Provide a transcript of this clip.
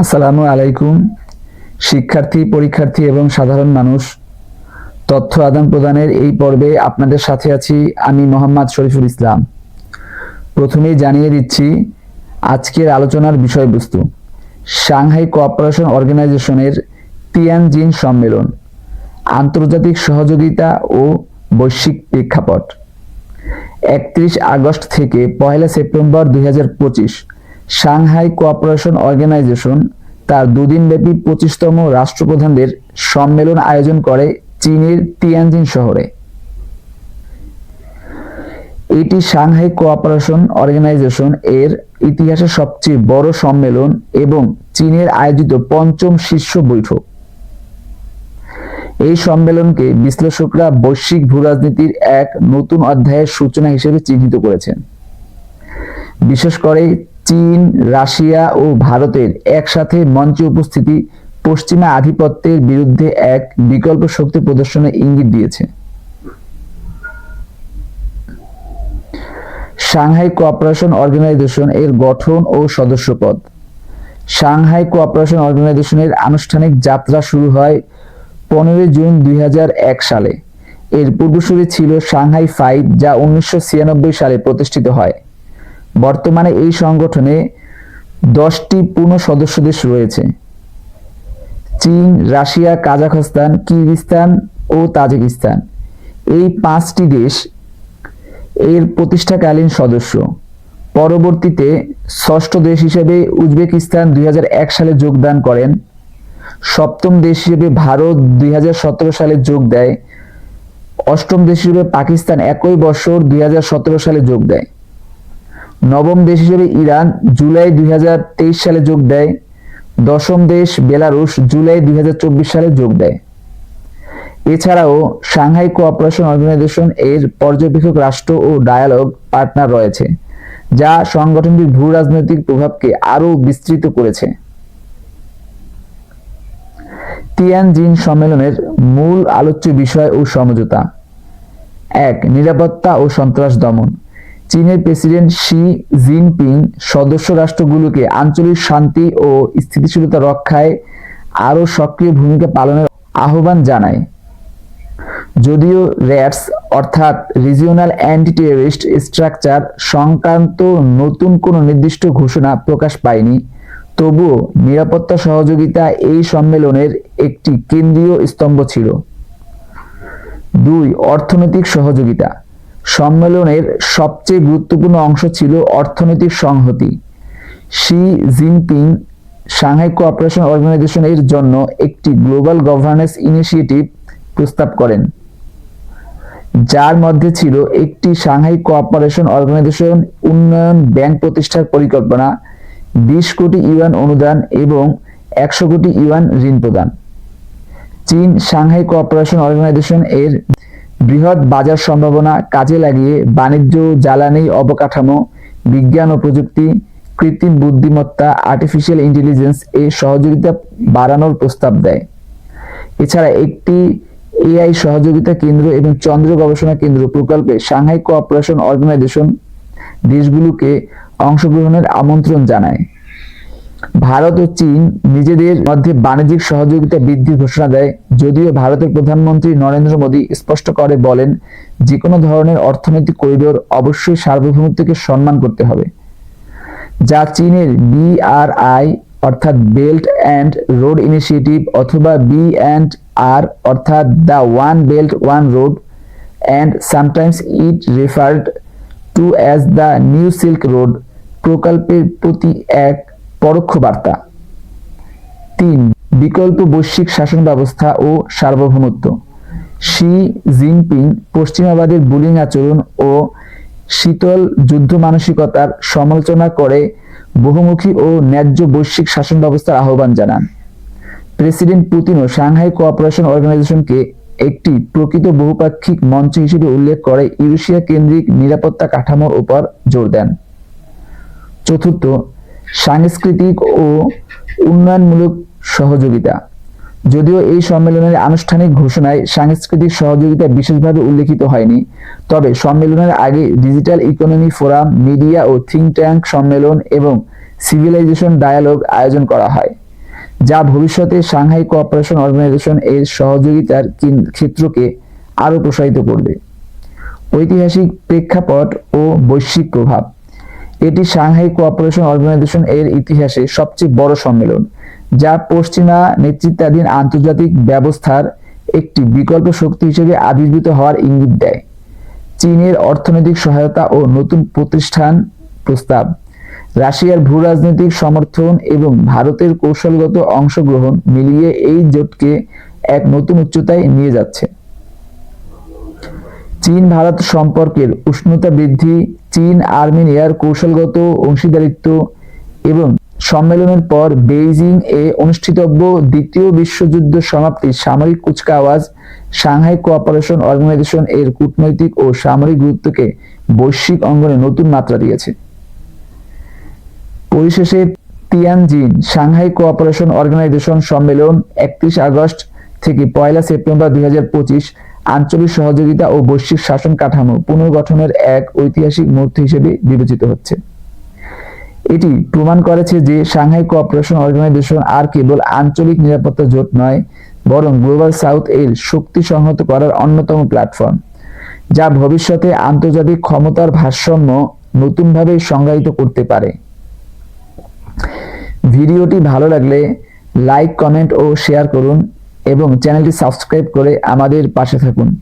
আসসালামু আলাইকুম। শিক্ষার্থী, পরীক্ষার্থী এবং সাধারণ মানুষ, তথ্য আদান প্রদানের এই পর্বে আপনাদের সাথে আছি আমি মোহাম্মদ শরীফুল ইসলাম। প্রথমেই জানিয়ে দিচ্ছি আজকের আলোচনার বিষয়বস্তু সাংহাই কোঅপারেশন অর্গানাইজেশনের তিয়ানজিন সম্মেলন, আন্তর্জাতিক সহযোগিতা ও বৈশ্বিক প্রেক্ষাপট। 31 আগস্ট থেকে 1 সেপ্টেম্বর 2025 সাংহাই কোঅপারেশন অর্গানাইজেশন তার দুদিনব্যাপী 25তম রাষ্ট্রপ্রধানদের সম্মেলন আয়োজন করে চীনের তিয়ানজিন শহরে। এটি সাংহাই কোঅপারেশন অর্গানাইজেশন এর ইতিহাসের সবচেয়ে বড় সম্মেলন এবং চীনের আয়োজিত পঞ্চম শীর্ষ বৈঠক। এই সম্মেলনকে বিশ্লেষকরা বৈশ্বিক ভূরাজনীতির এক নতুন অধ্যায়ের সূচনা হিসেবে চিহ্নিত করেছেন। বিশেষ করে চীন, রাশিয়া ও ভারতের একসাথে মঞ্চে উপস্থিতি পশ্চিমা আধিপত্যের বিরুদ্ধে এক বিকল্প শক্তি প্রদর্শনের ইঙ্গিত দিয়েছে। সাংহাই কোঅপারেশন অর্গানাইজেশন এর গঠন ও সদস্যপদ। সাংহাই কোঅপারেশন অর্গানাইজেশনের আনুষ্ঠানিক যাত্রা শুরু হয় 15 জুন 2001 সালে। এর পূর্বসূরি ছিল সাংহাই 5, যা 1996 সালে প্রতিষ্ঠিত হয়। বর্তমানে এই সংগঠনে 10টি পূর্ণ সদস্য দেশ রয়েছে: চীন, রাশিয়া, কাজাখস্তান, কিরগিজস্তান ও তাজিকিস্তান। এই 5টি দেশ এর প্রতিষ্ঠাকালীন সদস্য। পরবর্তীতে ষষ্ঠ দেশ হিসেবে উজবেকিস্তান 2001 সালে যোগদান করেন। সপ্তম দেশ হিসেবে ভারত 2017 সালে যোগ দেয়। অষ্টম দেশ হিসেবে পাকিস্তান একই বছর 2017 সালে যোগ দেয়। নবম দেশ হিসেবে ইরান জুলাই 2023 সালে যোগ দেয়। দশম দেশ বেলারুশ জুলাই 2024 সালে যোগ দেয়। এছাড়াও সাংহাই কোঅপারেশন অর্গানাইজেশন এর পর্যবেক্ষক রাষ্ট্র ও ডায়ালগ পার্টনার রয়েছে, যা সংগঠনটির ভূ-রাজনৈতিক প্রভাবকে আরও বিস্তৃত করেছে। তিয়ানজিন সম্মেলনের মূল আলোচ্য বিষয় ও সমঝোতা। 1. নিরাপত্তা ও সন্ত্রাস দমন। চীনের প্রেসিডেন্ট শি জিনপিং সদস্য রাষ্ট্রগুলোকে আঞ্চলিক শান্তি ও স্থিতিশীলতা রক্ষায় আরও সক্রিয় ভূমিকা পালনের আহ্বান জানায়। যদিও র্যাটস অর্থাৎ রিজিওনাল অ্যান্টি টেররিস্ট স্ট্রাকচার সংক্রান্ত নতুন কোনো নির্দিষ্ট ঘোষণা প্রকাশ পায়নি, তবুও নিরাপত্তা সহযোগিতা এই সম্মেলনের একটি কেন্দ্রীয় স্তম্ভ ছিল। 2. অর্থনৈতিক সহযোগিতা। সম্মেলনের সবচেয়ে গুরুত্বপূর্ণ অংশ ছিল অর্থনৈতিক সংহতি। Xi Jinping Shanghai cooperation organisation এর জন্য একটি গ্লোবাল গভর্নেন্স ইনিশিয়েটিভ প্রস্তাব করেন, যার মধ্যে ছিল একটি সাংহাই কোঅপারেশন অর্গানাইজেশন উন্নয়ন ব্যাংক প্রতিষ্ঠার পরিকল্পনা, 20 কোটি ইউয়ান অনুদান এবং 100 কোটি ইউয়ান ঋণ প্রদান। চীন সাংহাই কোঅপারেশন অর্গানাইজেশন এর বৃহৎ বাজার সম্ভাবনা কাজে লাগিয়ে বাণিজ্য, জ্বালানি, অবকাঠামো, বিজ্ঞান ও প্রযুক্তি, কৃত্রিম বুদ্ধিমত্তা, আর্টিফিশিয়াল ইন্টেলিজেন্স এ সহযোগিতা বাড়ানোর প্রস্তাব দেয়। এছাড়া একটি এআই সহযোগিতা কেন্দ্র এবং চন্দ্র গবেষণা কেন্দ্র প্রকল্পে সাংহাই কোঅপারেশন অর্গানাইজেশন দেশগুলোকে অংশগ্রহণের আমন্ত্রণ জানায়। ভারত ও চীন নিজেদের মধ্যে বাণিজ্যিক সহযোগিতা বৃদ্ধির ঘোষণা দেয়, যদিও ভারতের প্রধানমন্ত্রী নরেন্দ্র মোদী স্পষ্ট করে বলেন, যে কোনো ধরনের অর্থনৈতিক করিডোর অবশ্যই সার্বভৌমত্বকে সম্মান করতে হবে, যা চীনের BRI অর্থাৎ বেল্ট অ্যান্ড রোড ইনিশিয়েটিভ অথবা B&R অর্থাৎ the one belt one road and sometimes it referred to as the new silk road প্রকল্পের প্রতি এক পরোক্ষ বার্তা। 3. বিকল্প বৈশ্বিক শাসন ব্যবস্থা ও সার্বভৌমত্ব। শি জিনপিং পশ্চিমাবাদের বুলিং আচরণ ও শীতল যুদ্ধ মানসিকতার সমালোচনা করে বহুমুখী ও ন্যায্য বৈশ্বিক শাসন ব্যবস্থার আহ্বান জানান। প্রেসিডেন্ট পুতিনও সাংহাই কোঅপারেশন অর্গানাইজেশনকে একটি প্রকৃত বহুপাক্ষিক মঞ্চ হিসেবে উল্লেখ করে ইউরেশিয়া কেন্দ্রিক নিরাপত্তা কাঠামোর উপর জোর দেন। 4. সাংস্কৃতিক ও উন্নয়নমূলক সহযোগিতা। যদিও এই সম্মেলনের আনুষ্ঠানিক ঘোষণায় সাংস্কৃতিক সহযোগিতা বিশেষভাবে উল্লেখিত হয়নি, তবে সম্মেলনের আগে ডিজিটাল ইকোনমি ফোরাম, মিডিয়া ও থিঙ্ক ট্যাঙ্ক সম্মেলন এবং সিভিলাইজেশন ডায়ালগ আয়োজন করা হয়। যা ভবিষ্যতে সাংহাই কোঅপারেশন অর্গানাইজেশন এর সহযোগিতার ক্ষেত্রকে আরও প্রসারিত করবে। ঐতিহাসিক প্রেক্ষাপট ও বৈশ্বিক প্রভাব। এটি সাংহাই কোঅপারেশন অর্গানাইজেশন এর ইতিহাসে সবচেয়ে বড় সম্মেলন, যা পশ্চিমা নেতৃত্বাধীন আন্তর্জাতিক ব্যবস্থার একটি বিকল্প শক্তি হিসেবে আবির্ভূত হওয়ার ইঙ্গিত দেয়। চীনের অর্থনৈতিক সহায়তা ও নতুন প্রতিষ্ঠান প্রস্তাব। রাশিয়ার ভূ-রাজনৈতিক সমর্থন এবং ভারতের কৌশলগত অংশগ্রহণ মিলিয়ে এই জোটকে এক নতুন উচ্চতায় নিয়ে যাচ্ছে। চীন ভারত সম্পর্কের উষ্ণতা বৃদ্ধি, চীন আর্মেনিয়ার কৌশলগত অংশীদারিত্ব এবং সম্মেলনের পর বেইজিং এ অনুষ্ঠিতব্য দ্বিতীয় বিশ্বযুদ্ধ সমাপ্তির সামরিক কুচকাওয়াজ সাংহাই কোঅপারেশন অর্গানাইজেশন এর কূটনৈতিক ও সামরিক গুরুত্বকে বৈশ্বিক অঙ্গনে নতুন মাত্রা দিয়েছে। পরিশেষে তিয়ানজিন সাংহাই কোঅপারেশন অর্গানাইজেশন সম্মেলন 31 আগস্ট থেকে 1 সেপ্টেম্বর 2025 আঞ্চলিক সহযোগিতা ও বৈশ্বিক শাসন কাঠামো পুনর্গঠনের এক ঐতিহাসিক মুহূর্ত হিসেবে বিবেচিত হচ্ছে। এটি প্রমাণ করেছে যে সাংহাই কোঅপারেশন অর্গানাইজেশন আর কেবল আঞ্চলিক নিরাপত্তা জোট নয়, বরং গ্লোবাল সাউথ এর শক্তি সংহত করার অন্যতম প্ল্যাটফর্ম, যা ভবিষ্যতে আন্তর্জাতিক ক্ষমতার ভারসাম্য নতুনভাবে সংজ্ঞায়িত করতে পারে। ভিডিওটি ভালো লাগলে লাইক, কমেন্ট ও শেয়ার করুন এবং চ্যানেলটি সাবস্ক্রাইব করে আমাদের পাশে থাকুন।